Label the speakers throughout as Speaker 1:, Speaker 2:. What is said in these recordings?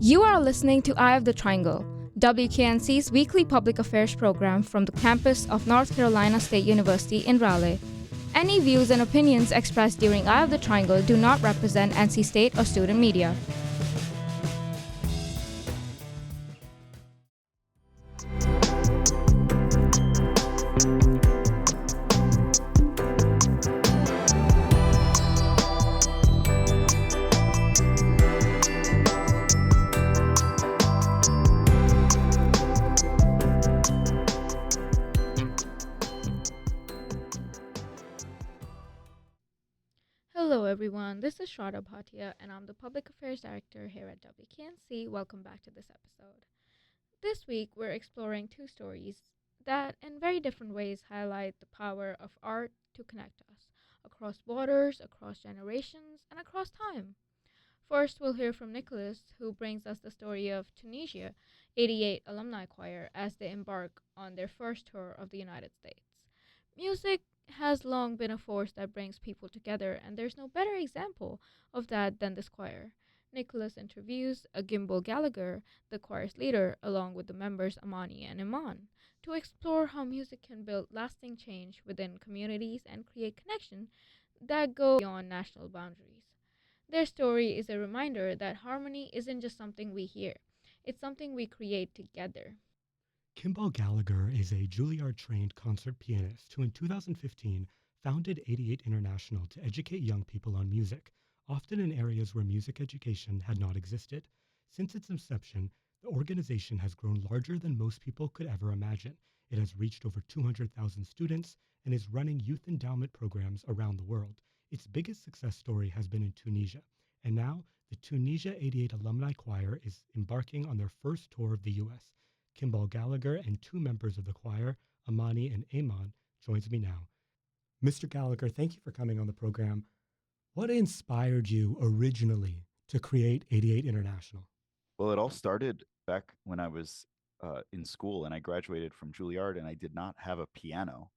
Speaker 1: You are listening to Eye of the Triangle, WKNC's weekly public affairs program from the campus of North Carolina State University in Raleigh. Any views and opinions expressed during Eye of the Triangle do not represent NC State or student media. Hello everyone, this is Shraddha Bhatia and I'm the Public Affairs Director here at WKNC. Welcome back to this episode. This week we're exploring two stories that in very different ways highlight the power of art to connect us across borders, across generations, and across time. First we'll hear from Nicholas, who brings us the story of Tunisia 88 Alumni Choir as they embark on their first tour of the United States. Music has long been a force that brings people together, and there's no better example of that than this choir. Nicholas interviews Gimbal Gallagher, the choir's leader, along with the members Amani and Iman, to explore how music can build lasting change within communities and create connection that go beyond national boundaries. Their story is a reminder that harmony isn't just something we hear, it's something we create together.
Speaker 2: Kimball Gallagher is a Juilliard-trained concert pianist who in 2015 founded 88 International to educate young people on music, often in areas where music education had not existed. Since its inception, the organization has grown larger than most people could ever imagine. It has reached over 200,000 students and is running youth endowment programs around the world. Its biggest success story has been in Tunisia, and now the Tunisia 88 Alumni Choir is embarking on their first tour of the U.S. Kimball Gallagher and two members of the choir, Amani and Iman, joins me now. Mr. Gallagher, thank you for coming on the program. What inspired you originally to create 88 International?
Speaker 3: Well, it all started back when I was in school and I graduated from Juilliard and I did not have a piano.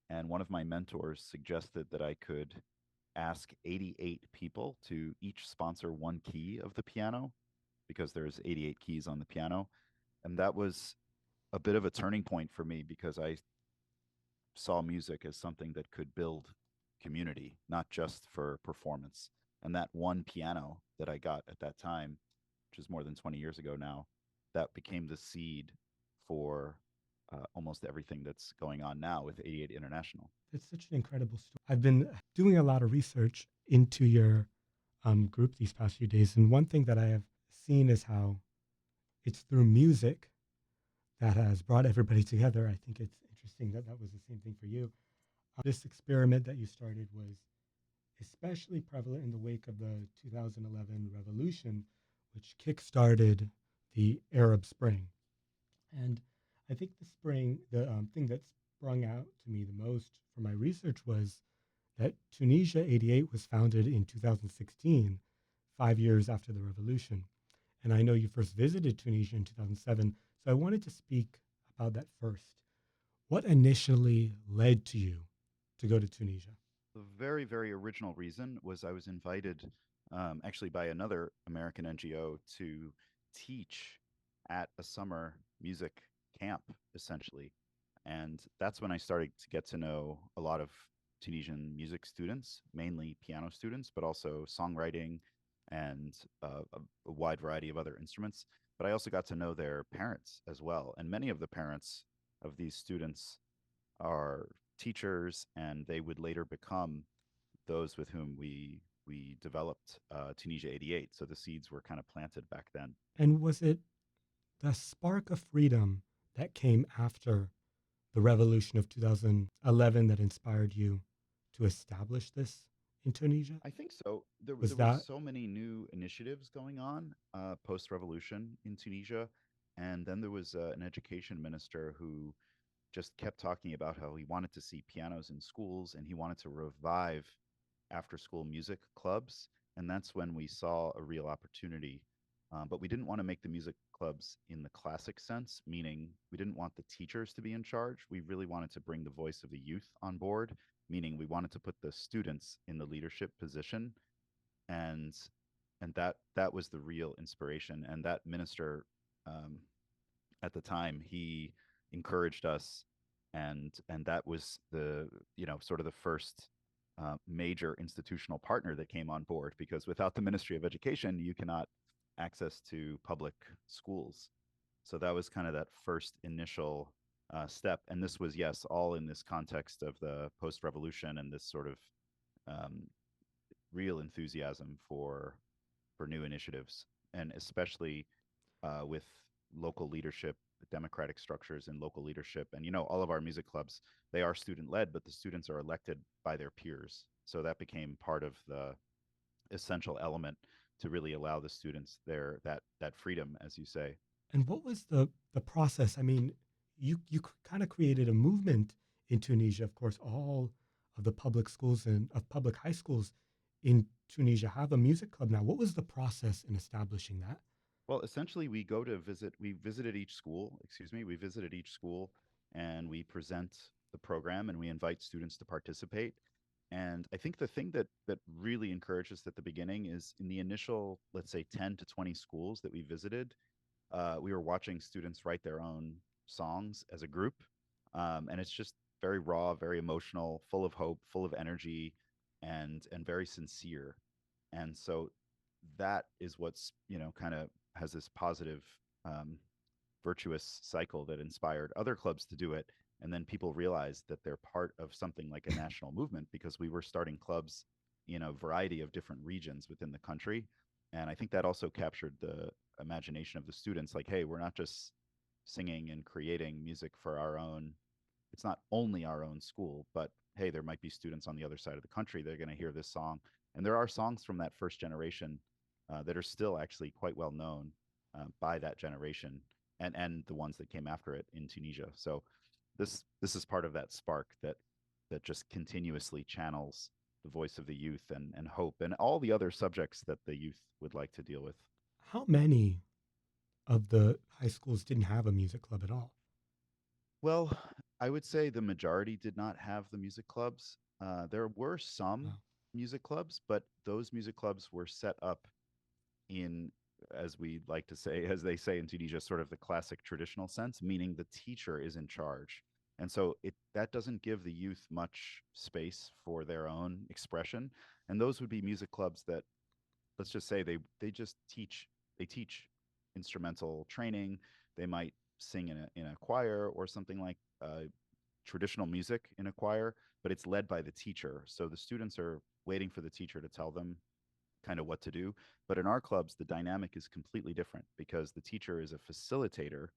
Speaker 3: And one of my mentors suggested that I could ask 88 people to each sponsor one key of the piano because there's 88 keys on the piano. And that was a bit of a turning point for me because I saw music as something that could build community, not just for performance. And that one piano that I got at that time, which is more than 20 years ago now, that became the seed for almost everything that's going on now with 88 International.
Speaker 2: It's such an incredible story. I've been doing a lot of research into your group these past few days, and one thing that I have seen is how it's through music that has brought everybody together. I think it's interesting that that was the same thing for you. This experiment that you started was especially prevalent in the wake of the 2011 revolution, which kickstarted the Arab Spring. And I think the thing that sprung out to me the most from my research was that Tunisia 88 was founded in 2016, 5 years after the revolution. And I know you first visited Tunisia in 2007, so I wanted to speak about that first. What initially led to you to go to Tunisia?
Speaker 3: The very, very original reason was I was invited actually by another American NGO to teach at a summer music camp, essentially. And that's when I started to get to know a lot of Tunisian music students, mainly piano students, but also songwriting and a wide variety of other instruments. But I also got to know their parents as well. And many of the parents of these students are teachers, and they would later become those with whom we developed Tunisia 88. So the seeds were kind of planted back then.
Speaker 2: And was it the spark of freedom that came after the revolution of 2011 that inspired you to establish this in Tunisia?
Speaker 3: I think so. There
Speaker 2: Was
Speaker 3: were
Speaker 2: that
Speaker 3: so many new initiatives going on post-revolution in Tunisia, and then there was an education minister who just kept talking about how he wanted to see pianos in schools and he wanted to revive after-school music clubs, and that's when we saw a real opportunity. But we didn't want to make the music clubs in the classic sense, meaning we didn't want the teachers to be in charge. We really wanted to bring the voice of the youth on board, meaning we wanted to put the students in the leadership position and and that was the real inspiration. And that minister, um, at the time, he encouraged us, and that was the, sort of the first major institutional partner that came on board, because without the Ministry of Education you cannot access to public schools. So that was kind of that first initial step. And this was, yes, all in this context of the post revolution and this sort of um, real enthusiasm for new initiatives, and especially with local leadership, democratic structures and local leadership. And all of our music clubs, they are student led, but the students are elected by their peers. So that became part of the essential element to really allow the students that freedom, as you say.
Speaker 2: And what was the process? I mean, you kind of created a movement in Tunisia. Of course, all of the public schools and of public high schools in Tunisia have a music club now. What was the process in establishing that?
Speaker 3: Well, essentially, we visited each school, excuse me, we visited each school, and we present the program and we invite students to participate. And I think the thing that really encouraged us at the beginning is in the initial, let's say, 10 to 20 schools that we visited, we were watching students write their own songs as a group. And it's just very raw, very emotional, full of hope, full of energy, and very sincere. And so that is what's, kind of has this positive, um, virtuous cycle that inspired other clubs to do it. And then people realized that they're part of something like a national movement, because we were starting clubs in a variety of different regions within the country. And I think that also captured the imagination of the students, like, hey, we're not just singing and creating music for our own, it's not only our own school, but hey, there might be students on the other side of the country that are going to hear this song. And there are songs from that first generation that are still actually quite well known by that generation, and the ones that came after it in Tunisia. So this is part of that spark that just continuously channels the voice of the youth, and hope and all the other subjects that the youth would like to deal with.
Speaker 2: How many of the high schools didn't have a music club at all?
Speaker 3: Well, I would say the majority did not have the music clubs. There were some
Speaker 2: Wow.
Speaker 3: music clubs, but those music clubs were set up in, as we like to say, as they say in Tunisia, sort of the classic traditional sense, meaning the teacher is in charge. And so that doesn't give the youth much space for their own expression. And those would be music clubs that, let's just say, they just teach instrumental training. They might sing in a choir or something like traditional music in a choir, but it's led by the teacher. So the students are waiting for the teacher to tell them kind of what to do. But in our clubs, the dynamic is completely different, because the teacher is a facilitator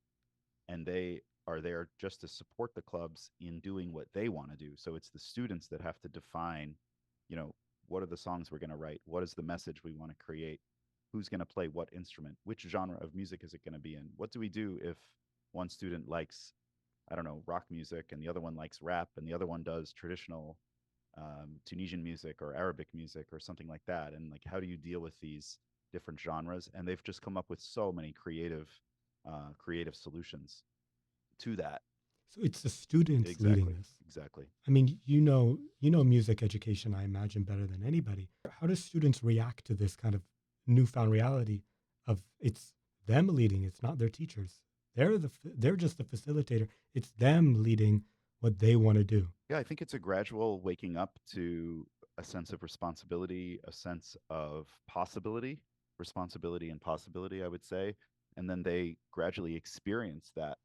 Speaker 3: and they are there just to support the clubs in doing what they want to do. So it's the students that have to define, you know, what are the songs we're going to write? What is the message we want to create? Who's going to play what instrument? Which genre of music is it going to be in? What do we do if one student likes, I don't know, rock music, and the other one likes rap, and the other one does traditional Tunisian music or Arabic music or something like that? And like, how do you deal with these different genres? And they've just come up with so many creative solutions to that.
Speaker 2: So it's the students leading
Speaker 3: Exactly,
Speaker 2: this.
Speaker 3: exactly.
Speaker 2: I mean, you know music education, I imagine, better than anybody. How do students react to this kind of newfound reality of it's them leading, it's not their teachers. They're just the facilitator. It's them leading what they want to do.
Speaker 3: Yeah, I think it's a gradual waking up to a sense of responsibility, a sense of possibility, responsibility and possibility, I would say. And then they gradually experience that,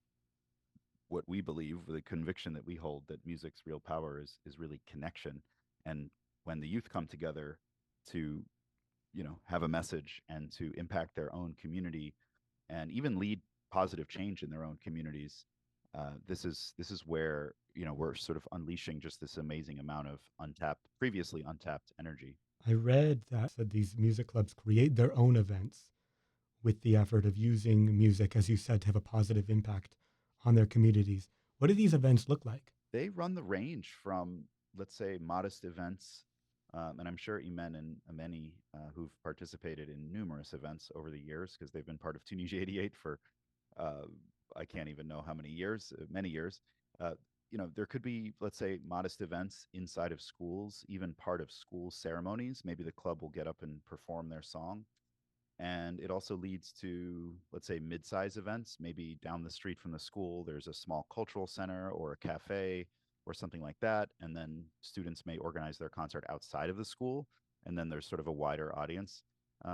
Speaker 3: what we believe, the conviction that we hold, that music's real power is really connection. And when the youth come together to, have a message and to impact their own community and even lead positive change in their own communities, this is where, we're sort of unleashing just this amazing amount of previously untapped energy.
Speaker 2: I read that said these music clubs create their own events with the effort of using music, as you said, to have a positive impact on their communities. What do these events look like?
Speaker 3: They run the range from, let's say, modest events, and I'm sure Imen and Ameni, who've participated in numerous events over the years, because they've been part of Tunisia 88 for uh, I can't even know how many years, many years. Uh, there could be, let's say, modest events inside of schools, even part of school ceremonies. Maybe the club will get up and perform their song. And it also leads to, let's say, mid-size events. Maybe down the street from the school, there's a small cultural center or a cafe or something like that. And then students may organize their concert outside of the school. And then there's sort of a wider audience.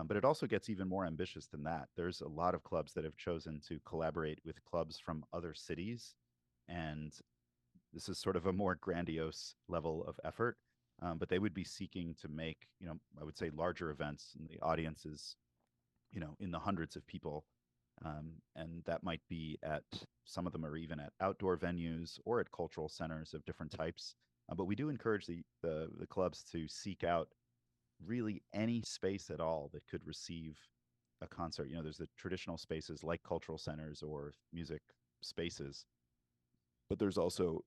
Speaker 3: But it also gets even more ambitious than that. There's a lot of clubs that have chosen to collaborate with clubs from other cities. And this is sort of a more grandiose level of effort. But they would be seeking to make, I would say larger events, and the audience is in the hundreds of people. And that might be at, some of them are even at outdoor venues or at cultural centers of different types. But we do encourage the clubs to seek out really any space at all that could receive a concert. There's the traditional spaces like cultural centers or music spaces, but there's also,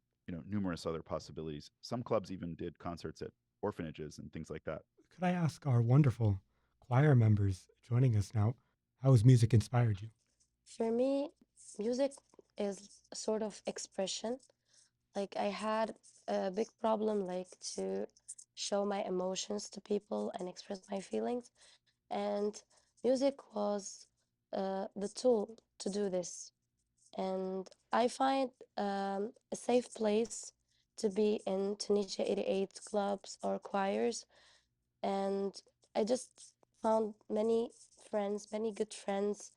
Speaker 3: numerous other possibilities. Some clubs even did concerts at orphanages and things like that.
Speaker 2: Could I ask our wonderful choir members joining us now, how has music inspired you?
Speaker 4: For me, music is a sort of expression. Like I had a big problem like to show my emotions to people and express my feelings, and music was the tool to do this. And I find a safe place to be in Tunisia 88 clubs or choirs, and I just found many friends, many good friends,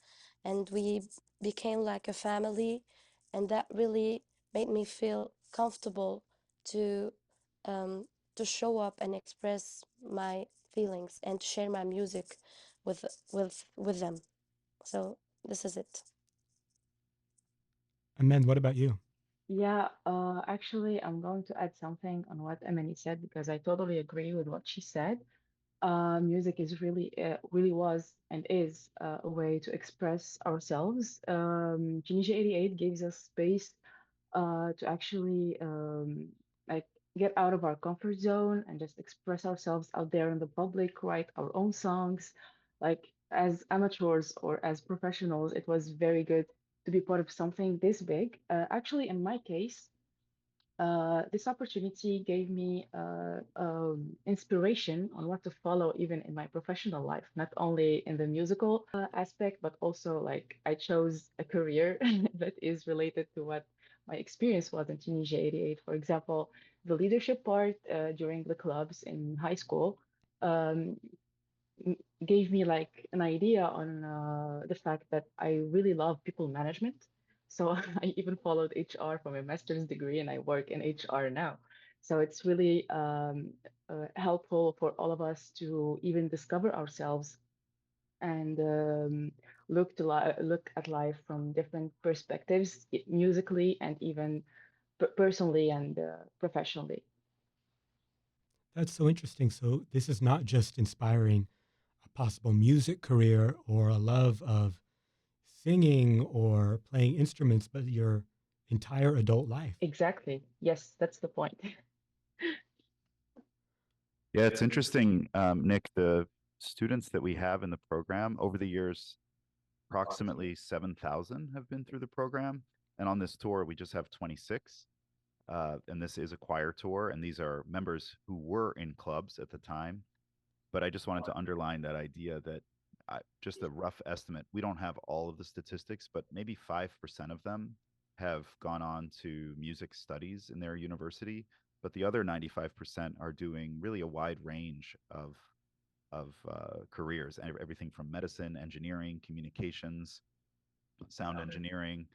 Speaker 4: and we became like a family, and that really made me feel comfortable to um, to show up and express my feelings and to share my music with with them. So this is it.
Speaker 2: And then what about you?
Speaker 5: Yeah, actually, I'm going to add something on what Emily said because I totally agree with what she said. Music is really was and is a way to express ourselves. Tunisia 88 gives us space to actually like get out of our comfort zone and just express ourselves out there in the public, write our own songs. Like as amateurs or as professionals, it was very good to be part of something this big. Actually, in my case, this opportunity gave me inspiration on what to follow even in my professional life, not only in the musical aspect, but also like I chose a career that is related to what my experience was in Tunisia 88. For example, the leadership part during the clubs in high school. Um, m- Gave me like an idea on the fact that I really love people management. So I even followed HR for my master's degree and I work in HR now. So it's really helpful for all of us to even discover ourselves and look at life from different perspectives, musically and even personally and professionally.
Speaker 2: That's so interesting. So this is not just inspiring a possible music career or a love of singing or playing instruments, but your entire adult life.
Speaker 5: Exactly. Yes, that's the point.
Speaker 3: Yeah, it's interesting, Nick, the students that we have in the program over the years, approximately 7,000 have been through the program. And on this tour, we just have 26. And this is a choir tour, and these are members who were in clubs at the time. But I just wanted to underline that idea that just a rough estimate, we don't have all of the statistics, but maybe 5% of them have gone on to music studies in their university. But the other 95% are doing really a wide range of careers, everything from medicine, engineering, communications, sound engineering,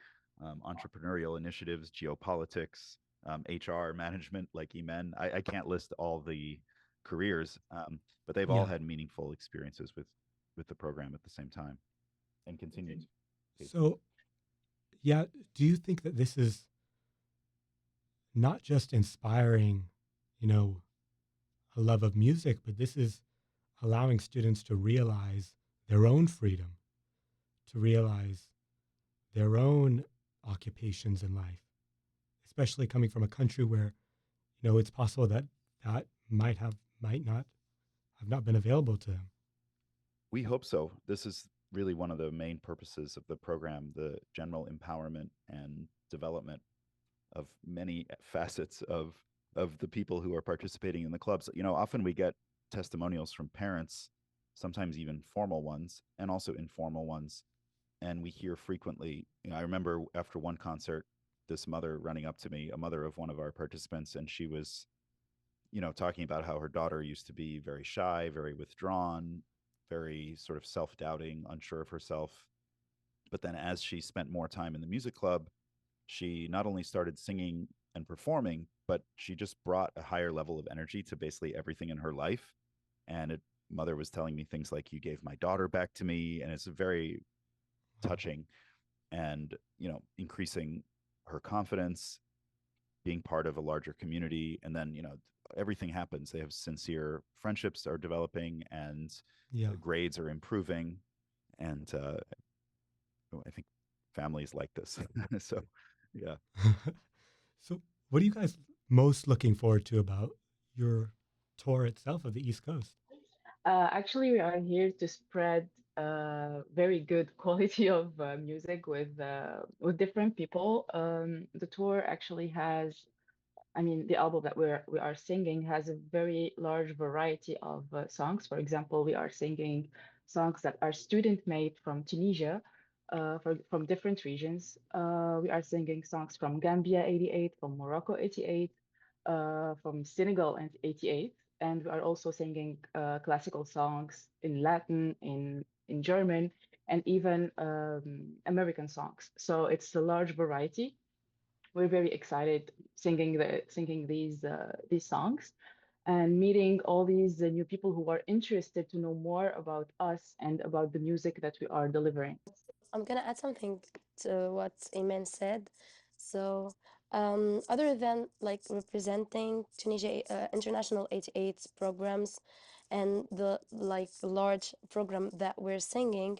Speaker 3: entrepreneurial initiatives, geopolitics, HR, management, like Emen. I can't list all the careers, but they've all
Speaker 2: Yeah.
Speaker 3: had meaningful experiences with the program at the same time and continued.
Speaker 2: So, yeah, do you think that this is not just inspiring, you know, a love of music, but this is allowing students to realize their own freedom, to realize their own occupations in life, especially coming from a country where, it's possible that that might not have not been available to them.
Speaker 3: We hope so. This is really one of the main purposes of the program, the general empowerment and development of many facets of the people who are participating in the clubs. Often we get testimonials from parents sometimes even formal ones, and also informal ones. And we hear frequently, I remember after one concert, this mother running up to me, a mother of one of our participants, and she was, talking about how her daughter used to be very shy, very withdrawn, very sort of self-doubting, unsure of herself. But then as she spent more time in the music club, she not only started singing and performing, but she just brought a higher level of energy to basically everything in her life. And mother was telling me things like, "You gave my daughter back to me," and it's very touching, and increasing her confidence, being part of a larger community. And then everything happens. They have sincere friendships are developing, and
Speaker 2: Yeah.
Speaker 3: grades are improving, and I think families like this. So yeah.
Speaker 2: So, what are you guys most looking forward to about your tour itself of the East Coast?
Speaker 5: Actually, we are here to spread very good quality of music with different people. The tour actually has, I mean, the album that we are singing has a very large variety of songs. For example, we are singing songs that are student made from Tunisia, from different regions. We are singing songs from Gambia 88, from Morocco 88, from Senegal and 88, and we are also singing classical songs in Latin, in German, and even American songs. So it's a large variety. We're very excited singing these songs and meeting all these new people who are interested to know more about us and about the music that we are delivering.
Speaker 4: I'm gonna add something to what Iman said. So, other than like representing Tunisia International 88 programs and the like large program that we're singing,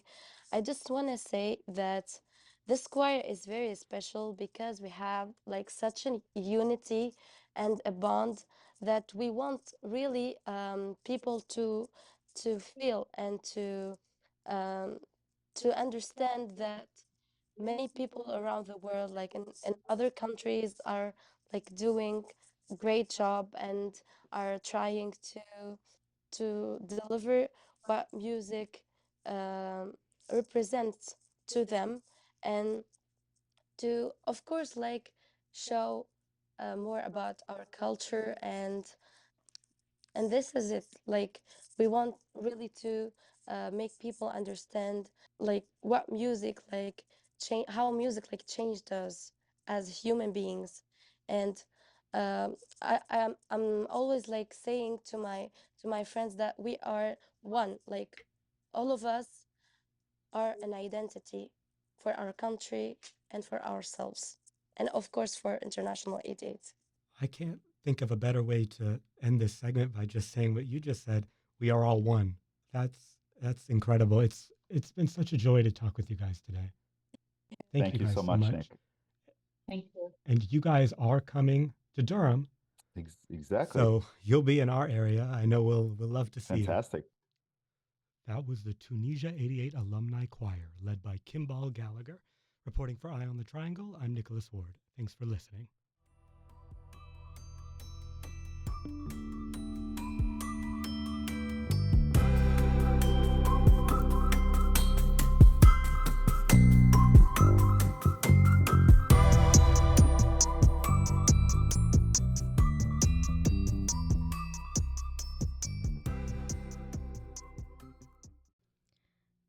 Speaker 4: I just want to say that this choir is very special because we have like such a unity and a bond that we want really people to feel and um, to understand that many people around the world, like in other countries, are like doing great job and are trying to deliver what music um, represents to them, and to of course like show more about our culture, and this is it. Like we want really to make people understand like what music like change, how music like changed us as human beings. And I'm always like saying to my friends that we are one, like all of us are an identity for our country and for ourselves, and of course for International 88.
Speaker 2: I can't think of a better way to end this segment by just saying what you just said. We are all one. That's incredible. It's been such a joy to talk with you guys today. Thank you
Speaker 3: Thank you
Speaker 2: guys
Speaker 3: so
Speaker 2: so
Speaker 3: much,
Speaker 2: much.
Speaker 3: Nick.
Speaker 5: Thank you.
Speaker 2: And you guys are coming to Durham,
Speaker 3: Exactly.
Speaker 2: so you'll be in our area. I know we'll love to see
Speaker 3: Fantastic.
Speaker 2: you. That was the Tunisia 88 Alumni Choir, led by Kimball Gallagher. Reporting for Eye on the Triangle, I'm Nicholas Ward. Thanks for listening.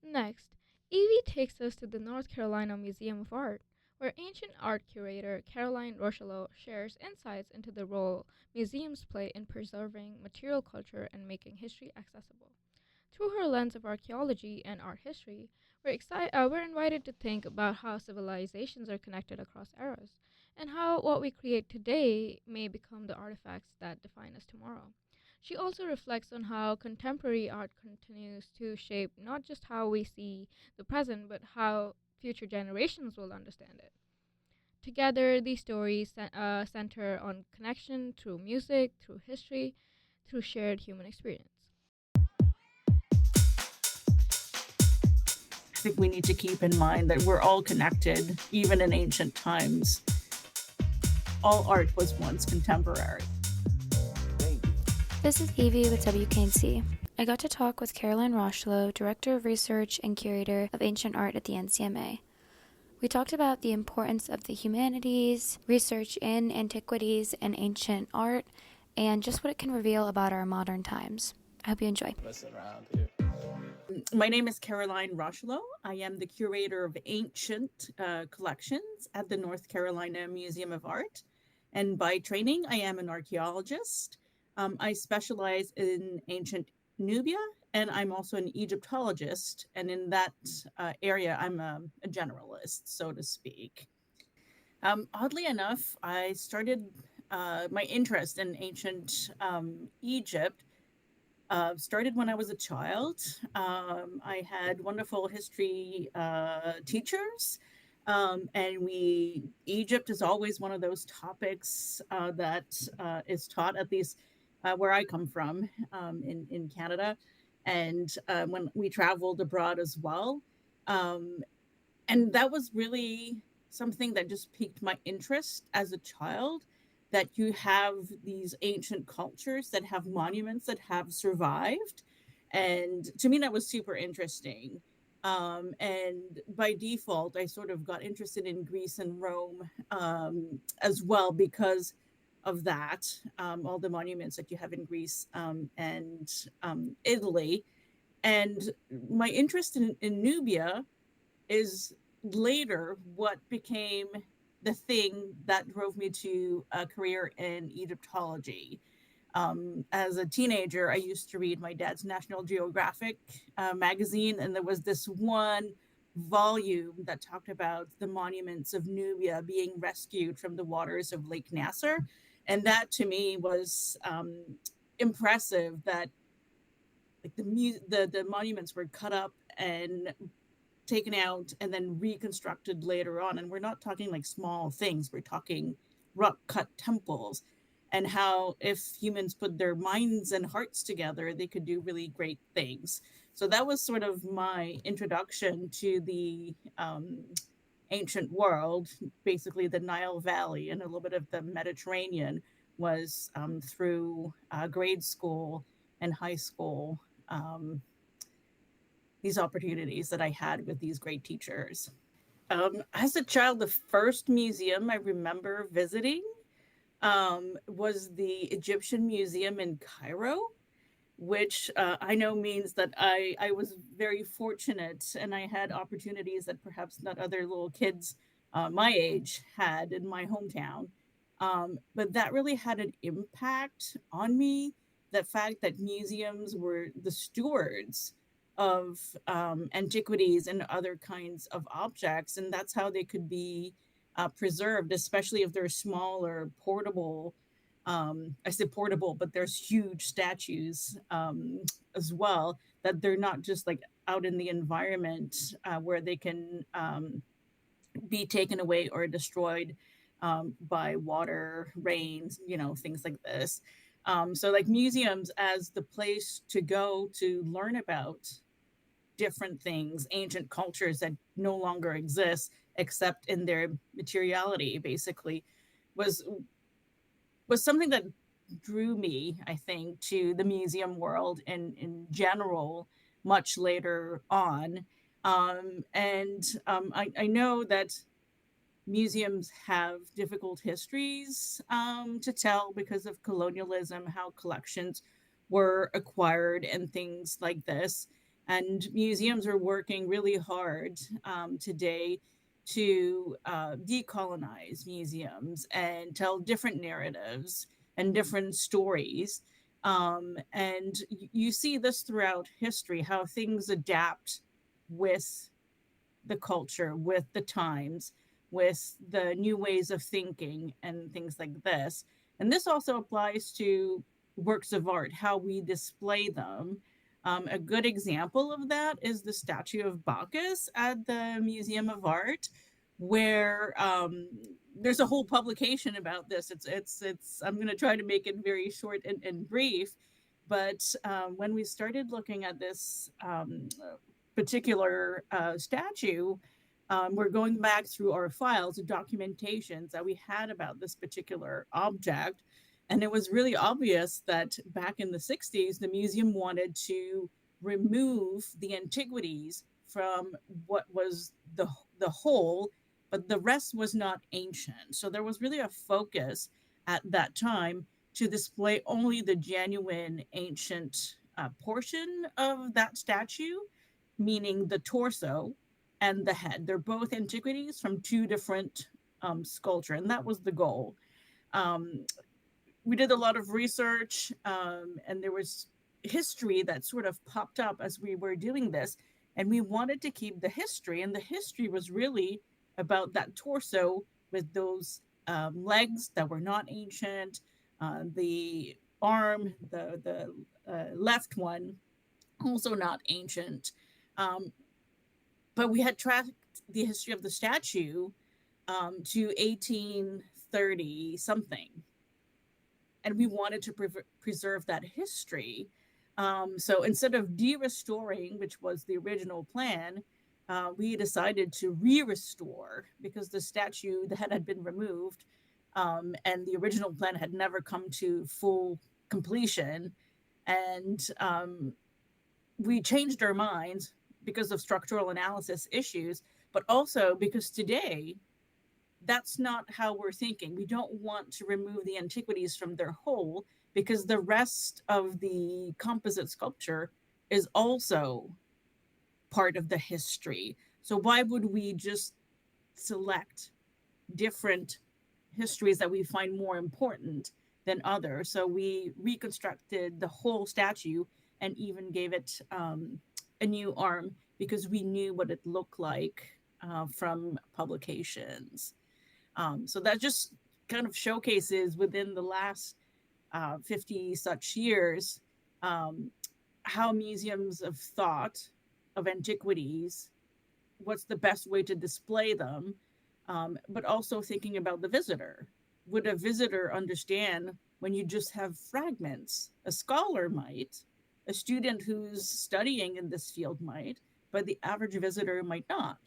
Speaker 1: Next, Evie takes us to the North Carolina Museum of Art, where ancient art curator Caroline Roocheleau shares insights into the role museums play in preserving material culture and making history accessible. Through her lens of archaeology and art history, we're invited to think about how civilizations are connected across eras, and how what we create today may become the artifacts that define us tomorrow. She also reflects on how contemporary art continues to shape not just how we see the present, but how future generations will understand it. Together, these stories center on connection through music, through history, through shared human experience.
Speaker 6: I think we need to keep in mind that we're all connected, even in ancient times. All art was once contemporary.
Speaker 7: This is Evie with WKNC. I got to talk with Caroline Roocheleau, Director of Research and Curator of Ancient Art at the NCMA. We talked about the importance of the humanities, research in antiquities and ancient art, and just what it can reveal about our modern times. I hope you enjoy.
Speaker 6: My name is Caroline Roocheleau. I am the curator of ancient collections at the North Carolina Museum of Art. And by training, I am an archaeologist. I specialize in ancient Nubia, and I'm also an Egyptologist. And in that area, I'm a generalist, so to speak. Oddly enough, I started my interest in ancient Egypt started when I was a child. I had wonderful history teachers. And Egypt is always one of those topics that is taught, at least where I come from in Canada. And when we traveled abroad as well. And that was really something that just piqued my interest as a child, that you have these ancient cultures that have monuments that have survived. And to me, that was super interesting. And by default, I sort of got interested in Greece and Rome as well because of that, all the monuments that you have in Greece and Italy. And my interest in Nubia is later what became the thing that drove me to a career in Egyptology. As a teenager, I used to read my dad's National Geographic magazine, and there was this one volume that talked about the monuments of Nubia being rescued from the waters of Lake Nasser. And that to me was impressive, that like the monuments were cut up and taken out and then reconstructed later on. And we're not talking like small things, we're talking rock cut temples, and how if humans put their minds and hearts together, they could do really great things. So that was sort of my introduction to the ancient world. Basically the Nile Valley and a little bit of the Mediterranean was through grade school and high school, these opportunities that I had with these great teachers. As a child, the first museum I remember visiting was the Egyptian Museum in Cairo, which I know means that I was very fortunate, and I had opportunities that perhaps not other little kids my age had in my hometown. But that really had an impact on me, the fact that museums were the stewards of antiquities and other kinds of objects, and that's how they could be preserved, especially if they're small or portable. I say portable, but there's huge statues as well, that they're not just like out in the environment where they can be taken away or destroyed by water, rain, things like this. So like museums as the place to go to learn about different things, ancient cultures that no longer exist except in their materiality, basically, was something that drew me, I think, to the museum world in general much later on. I know that museums have difficult histories to tell because of colonialism, how collections were acquired and things like this. And museums are working really hard today to decolonize museums and tell different narratives and different stories. And you see this throughout history, how things adapt with the culture, with the times, with the new ways of thinking and things like this. And this also applies to works of art, how we display them. A good example of that is the statue of Bacchus at the Museum of Art, where there's a whole publication about this. It's I'm going to try to make it very short and brief. But when we started looking at this particular statue, we're going back through our files, documentations that we had about this particular object. And it was really obvious that back in the 60s, the museum wanted to remove the antiquities from what was the whole, but the rest was not ancient. So there was really a focus at that time to display only the genuine ancient portion of that statue, meaning the torso and the head. They're both antiquities from two different sculpture, and that was the goal. Um, we did a lot of research, and there was history that sort of popped up as we were doing this, and we wanted to keep the history, and the history was really about that torso with those legs that were not ancient, the arm, the left one, also not ancient. Um, but we had tracked the history of the statue to 1830 something, and we wanted to preserve that history. So instead of de-restoring, which was the original plan, we decided to re-restore because the statue, the head had been removed, and the original plan had never come to full completion. And we changed our minds because of structural analysis issues, but also because today, that's not how we're thinking. We don't want to remove the antiquities from their whole because the rest of the composite sculpture is also part of the history. So why would we just select different histories that we find more important than others? So we reconstructed the whole statue and even gave it a new arm because we knew what it looked like from publications. So that just kind of showcases within the last 50 such years how museums have thought of antiquities, what's the best way to display them, but also thinking about the visitor. Would a visitor understand when you just have fragments? A scholar might, a student who's studying in this field might, but the average visitor might not.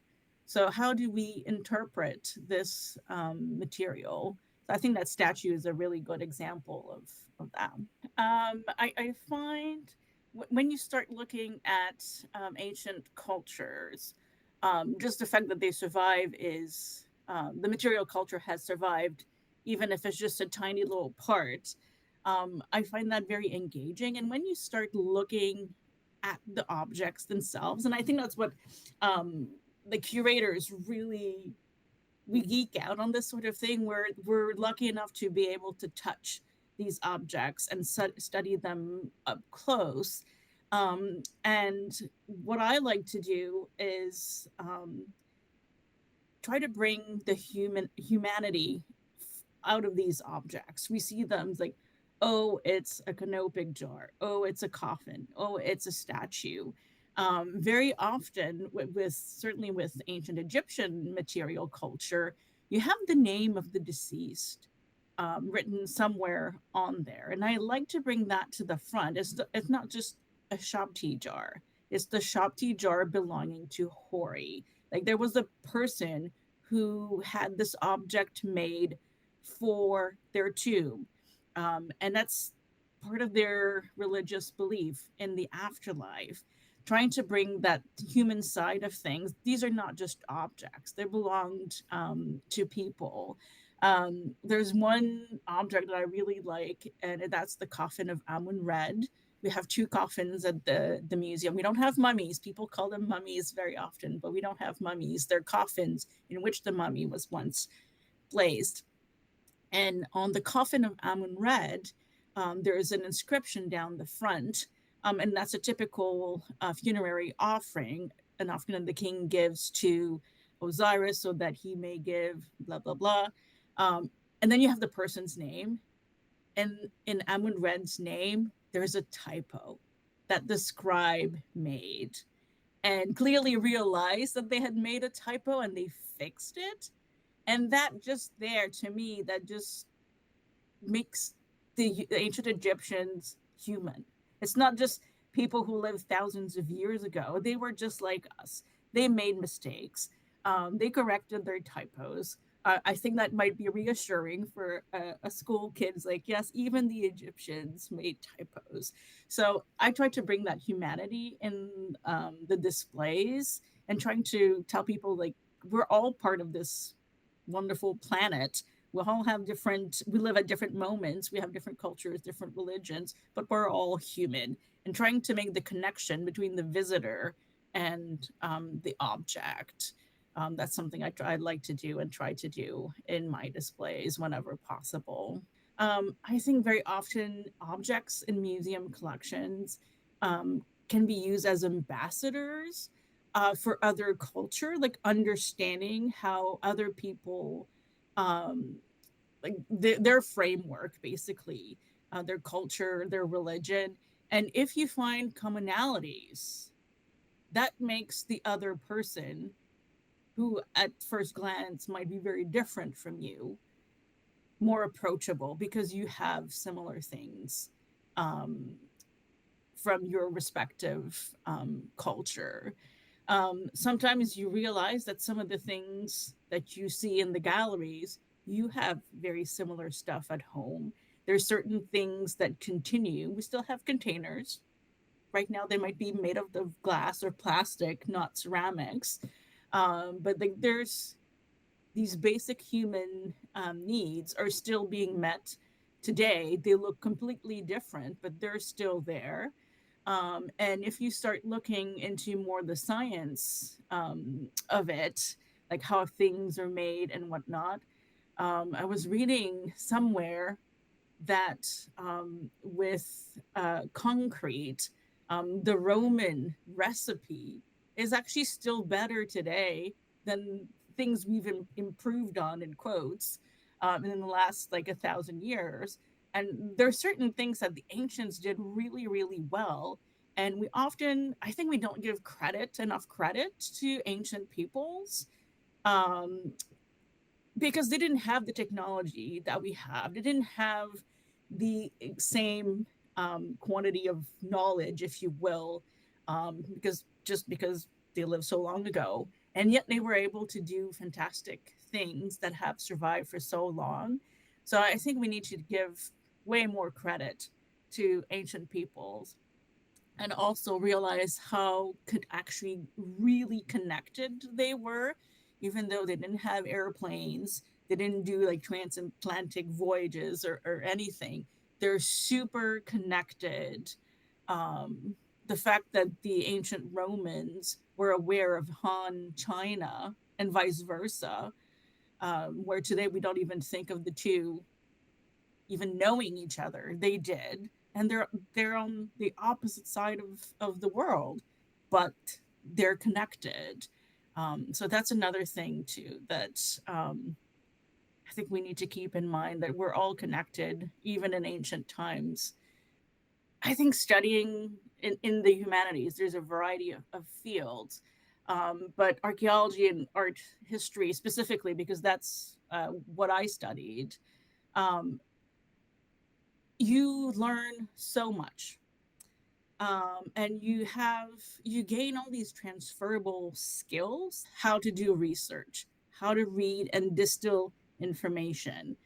Speaker 6: So how do we interpret this material? I think that statue is a really good example of that. I find when you start looking at ancient cultures, just the fact that they survive is the material culture has survived, even if it's just a tiny little part. I find that very engaging. And when you start looking at the objects themselves, and I think that's what the curators really, we geek out on this sort of thing where we're lucky enough to be able to touch these objects and study them up close. And what I like to do is try to bring the humanity out of these objects. We see them like, oh, it's a canopic jar. Oh, it's a coffin. Oh, it's a statue. Very often, certainly with ancient Egyptian material culture, you have the name of the deceased written somewhere on there. And I like to bring that to the front. It's not just a Shabti jar. It's the Shabti jar belonging to Hori. Like there was a person who had this object made for their tomb. And that's part of their religious belief in the afterlife, trying to bring that human side of things. These are not just objects, they belonged to people. There's one object that I really like, and that's the coffin of Amun-Red. We have two coffins at the museum. We don't have mummies. People call them mummies very often, but we don't have mummies. They're coffins in which the mummy was once placed. And on the coffin of Amun-Red, there is an inscription down the front, and that's a typical funerary offering, an offering that the king gives to Osiris so that he may give blah, blah, blah. And then you have the person's name. And in Amun-Red's name, there's a typo that the scribe made and clearly realized that they had made a typo and they fixed it. And that just there, to me, that just makes the ancient Egyptians human. It's not just people who lived thousands of years ago. They were just like us. They made mistakes. They corrected their typos. I think that might be reassuring for a school kids. Like, yes, even the Egyptians made typos. So I try to bring that humanity in the displays, and trying to tell people, like, we're all part of this wonderful planet. We all have different, we live at different moments, we have different cultures, different religions, but we're all human. And trying to make the connection between the visitor and the object. That's something I like to do and try to do in my displays whenever possible. I think very often objects in museum collections can be used as ambassadors for other culture, like understanding how other people, like their framework, basically, their culture, their religion. And if you find commonalities, that makes the other person, who at first glance might be very different from you, more approachable because you have similar things um, from your respective culture. Sometimes you realize that some of the things that you see in the galleries, you have very similar stuff at home. There's certain things that continue. We still have containers. Right now, they might be made of the glass or plastic, not ceramics. But there's these basic human needs are still being met today. They look completely different, but they're still there. And if you start looking into more the science of it, like how things are made and whatnot, I was reading somewhere that with concrete, the Roman recipe is actually still better today than things we've improved on, in quotes, in the last like 1,000 years. And there are certain things that the ancients did really, really well. And we often, I think we don't give enough credit to ancient peoples, um, because they didn't have the technology that we have. They didn't have the same quantity of knowledge, if you will, because they lived so long ago, and yet they were able to do fantastic things that have survived for so long. So I think we need to give way more credit to ancient peoples, and also realize how could actually really connected they were, even though they didn't have airplanes, they didn't do like transatlantic voyages or anything. They're super connected. The fact that the ancient Romans were aware of Han China and vice versa, where today we don't even think of the two even knowing each other. They did, and they're on the opposite side of the world, but they're connected. So that's another thing too that I think we need to keep in mind, that we're all connected, even in ancient times. I think studying in the humanities, there's a variety of fields, but archaeology and art history specifically, because that's what I studied. Um, you learn so much, and you gain all these transferable skills: how to do research, how to read and distill information,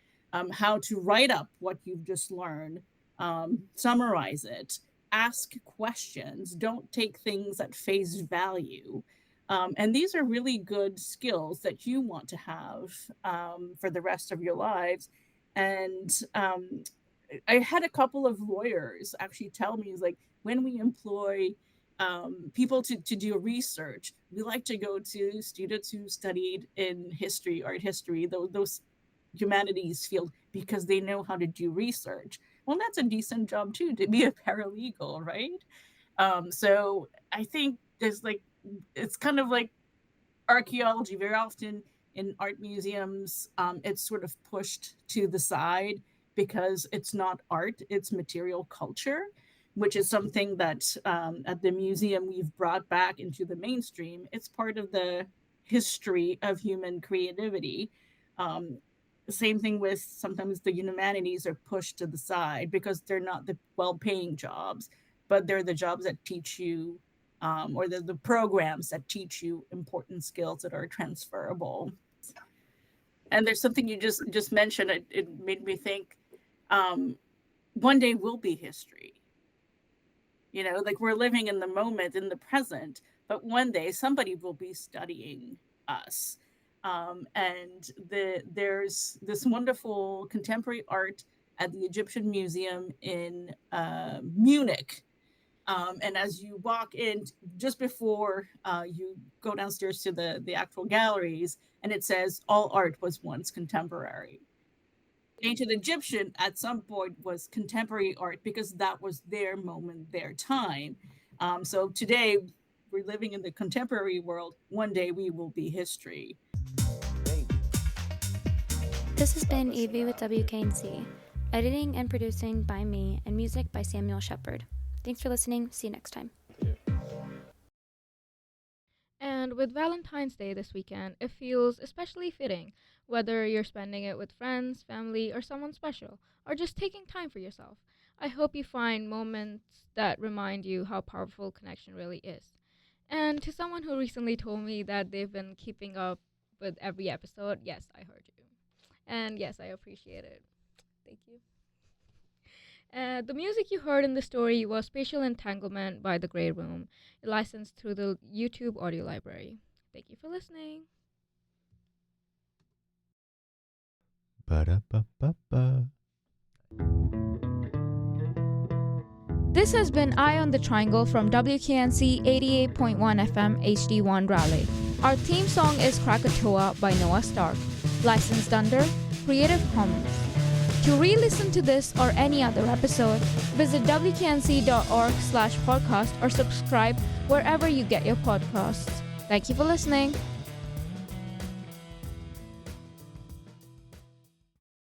Speaker 6: how to write up what you've just learned, summarize it, ask questions, don't take things at face value. And these are really good skills that you want to have for the rest of your lives. And I had a couple of lawyers actually tell me, like, when we employ people to do research, we like to go to students who studied in history, art history, those humanities field, because they know how to do research. Well, that's a decent job too, to be a paralegal, right? So I think there's like, it's kind of like archaeology very often in art museums, it's sort of pushed to the side because it's not art, it's material culture, which is something that at the museum we've brought back into the mainstream. It's part of the history of human creativity. um, Same thing with, sometimes the humanities are pushed to the side because they're not the well-paying jobs, but they're the jobs that teach you, or the programs that teach you important skills that are transferable. And there's something you just mentioned. It made me think. One day will be history. Like we're living in the moment, in the present, but one day somebody will be studying us. And there's this wonderful contemporary art at the Egyptian Museum in Munich. And as you walk in, just before you go downstairs to the actual galleries, and it says, all art was once contemporary. Ancient Egyptian at some point was contemporary art because that was their moment, their time. So today we're living in the contemporary world. One day we will be history.
Speaker 7: This has been Evie with WKNC. Editing and producing by me, and music by Samuel Shepard. Thanks for listening. See you next time.
Speaker 1: And with Valentine's Day this weekend, it feels especially fitting, whether you're spending it with friends, family, or someone special, or just taking time for yourself. I hope you find moments that remind you how powerful connection really is. And to someone who recently told me that they've been keeping up with every episode, yes, I heard you. And yes, I appreciate it. Thank you. The music you heard in the story was Spatial Entanglement by The Grey Room, licensed through the YouTube audio library. Thank you for listening.
Speaker 8: Ba-da-ba-ba-ba.
Speaker 1: This has been Eye on the Triangle from WKNC 88.1 FM HD1 Raleigh. Our theme song is Krakatoa by Noah Stark, licensed under Creative Commons. To re-listen to this or any other episode, visit wknc.org/podcast or subscribe wherever you get your podcasts. Thank you for listening.